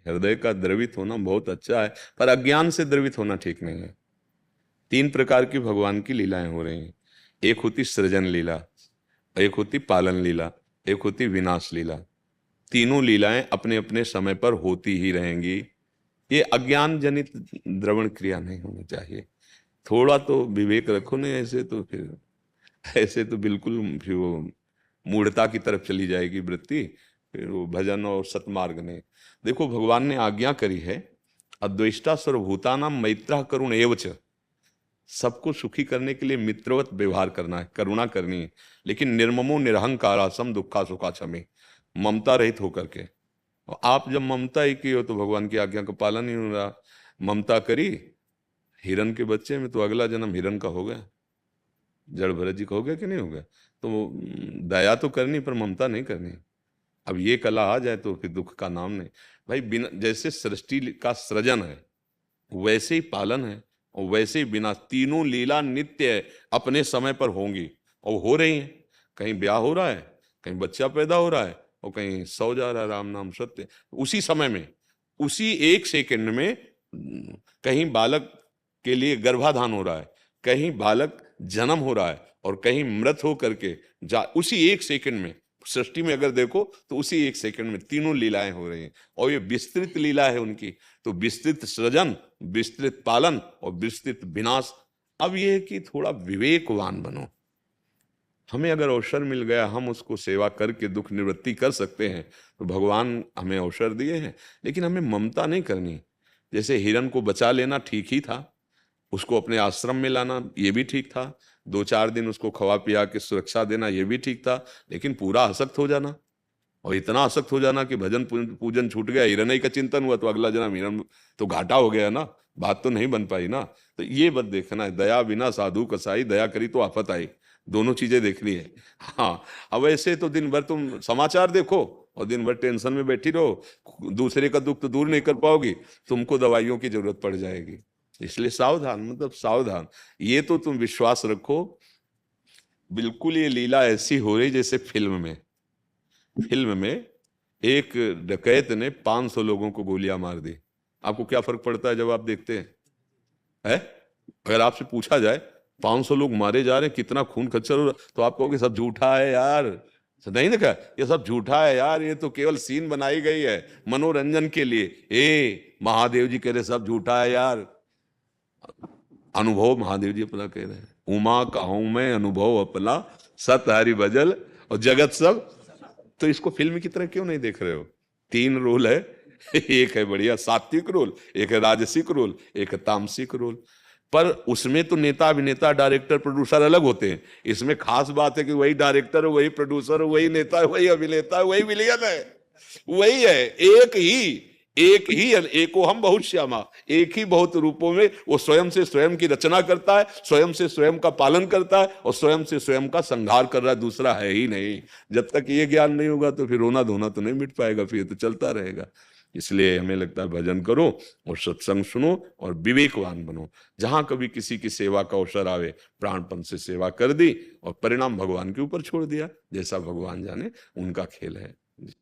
हृदय का द्रवित होना बहुत अच्छा है, पर अज्ञान से द्रवित होना ठीक नहीं है। 3 प्रकार की भगवान की लीलाएं हो रही हैं। एक होती सृजन लीला, एक होती पालन लीला, एक होती विनाश लीला। तीनों लीलाएं अपने अपने समय पर होती ही रहेंगी। ये अज्ञान जनित द्रवण क्रिया नहीं होनी चाहिए। थोड़ा तो विवेक रखो, नहीं ऐसे तो फिर, ऐसे तो बिल्कुल फिर वो मूढ़ता की तरफ चली जाएगी वृत्ति, फिर वो भजन और सतमार्ग ने। देखो भगवान ने आज्ञा करी है, अद्वेष्टा सर्वभूतानां मैत्रः करुण एवच। सबको सुखी करने के लिए मित्रवत व्यवहार करना है, करुणा करनी है, लेकिन निर्ममो निरहंकारा सम दुखा सुखा क्षमे, ममता रहित होकर के। और आप जब ममता ही की हो तो भगवान की आज्ञा का पालन ही हो रहा। ममता करी हिरण के बच्चे में तो अगला जन्म हिरण का हो गया, जड़ भरत जी का हो गया कि नहीं हो गया। तो दया तो करनी पर ममता नहीं करनी। अब ये कला आ जाए तो फिर दुख का नाम नहीं। भाई बिना, जैसे सृष्टि का सृजन है वैसे ही पालन है और वैसे ही बिना, तीनों लीला नित्य है, अपने समय पर होंगी और हो रही हैं। कहीं ब्याह हो रहा है, कहीं बच्चा पैदा हो रहा है और कहीं सौ जा रहा है, राम नाम सत्य। उसी समय में, उसी 1 सेकंड में कहीं बालक के लिए गर्भाधान हो रहा है, कहीं बालक जन्म हो रहा है और कहीं मृत हो करके उसी 1 सेकंड में। सृष्टि में अगर देखो तो उसी 1 सेकंड में तीनों लीलाएं हो रही हैं और ये विस्तृत लीला है उनकी। तो विस्तृत सृजन, विस्तृत पालन और विस्तृत विनाश। अब यह है कि थोड़ा विवेकवान बनो। हमें अगर अवसर मिल गया, हम उसको सेवा करके दुख निवृत्ति कर सकते हैं, तो भगवान हमें अवसर दिए हैं, लेकिन हमें ममता नहीं करनी। जैसे हिरण को बचा लेना ठीक ही था, उसको अपने आश्रम में लाना ये भी ठीक था, 2-4 दिन उसको खवा पिया के सुरक्षा देना ये भी ठीक था, लेकिन पूरा आसक्त हो जाना और इतना आसक्त हो जाना कि भजन पूजन छूट गया, हिरण ही का चिंतन हुआ तो अगला जन्म हिरण, तो घाटा हो गया ना, बात तो नहीं बन पाई ना। तो ये बात देखना है, दया बिना साधु कसाई, दया करी तो आफत आई, दोनों चीजें देखनी है। हाँ, अब ऐसे तो दिन भर तुम समाचार देखो और दिन भर टेंशन में बैठी रहो, दूसरे का दुख तो दूर नहीं कर पाओगी, तुमको दवाइयों की जरूरत पड़ जाएगी। इसलिए सावधान, मतलब सावधान। ये तो तुम विश्वास रखो, बिल्कुल ये लीला ऐसी हो रही जैसे फिल्म में एक डकैत ने 500 लोगों को गोलियां मार दी। आपको क्या फर्क पड़ता है जब आप देखते हैं? अगर आपसे पूछा जाए 500 लोग मारे जा रहे हैं, कितना खून खच्चर हो रहा, तो आप कहोगे सब झूठा है यार, नहीं देखा, ये सब झूठा है यार, ये तो केवल सीन बनाई गई है मनोरंजन के लिए। महादेव जी कह रहे सब झूठा है यार। अनुभव महादेव जी अपना कह रहे हैं, उमा कहूं मैं अनुभव अपना, सत हरि भजल और जगत सब। तो इसको फिल्म की तरह क्यों नहीं देख रहे हो? 3 रोल है, एक है बढ़िया सात्विक रोल, एक है राजसिक रोल, एक है तामसिक रोल। पर उसमें तो नेता अभिनेता डायरेक्टर प्रोड्यूसर अलग होते हैं, इसमें खास बात है कि वही डायरेक्टर है, वही प्रोड्यूसर है, वही नेता है, वही अभिनेता है, वही विलेन है, वही है, एक ही एको हम बहुत श्यामा, एक ही बहुत रूपों में वो स्वयं से स्वयं की रचना करता है, स्वयं से स्वयं का पालन करता है और स्वयं से स्वयं का संहार कर रहा है, दूसरा है ही नहीं। जब तक ये ज्ञान नहीं होगा तो फिर रोना धोना तो नहीं मिट पाएगा, फिर तो चलता रहेगा। इसलिए हमें लगता है भजन करो और सत्संग सुनो और विवेकवान बनो। जहां कभी किसी की सेवा का अवसर आवे, प्राणपन से सेवा कर दी और परिणाम भगवान के ऊपर छोड़ दिया, जैसा भगवान जाने, उनका खेल है।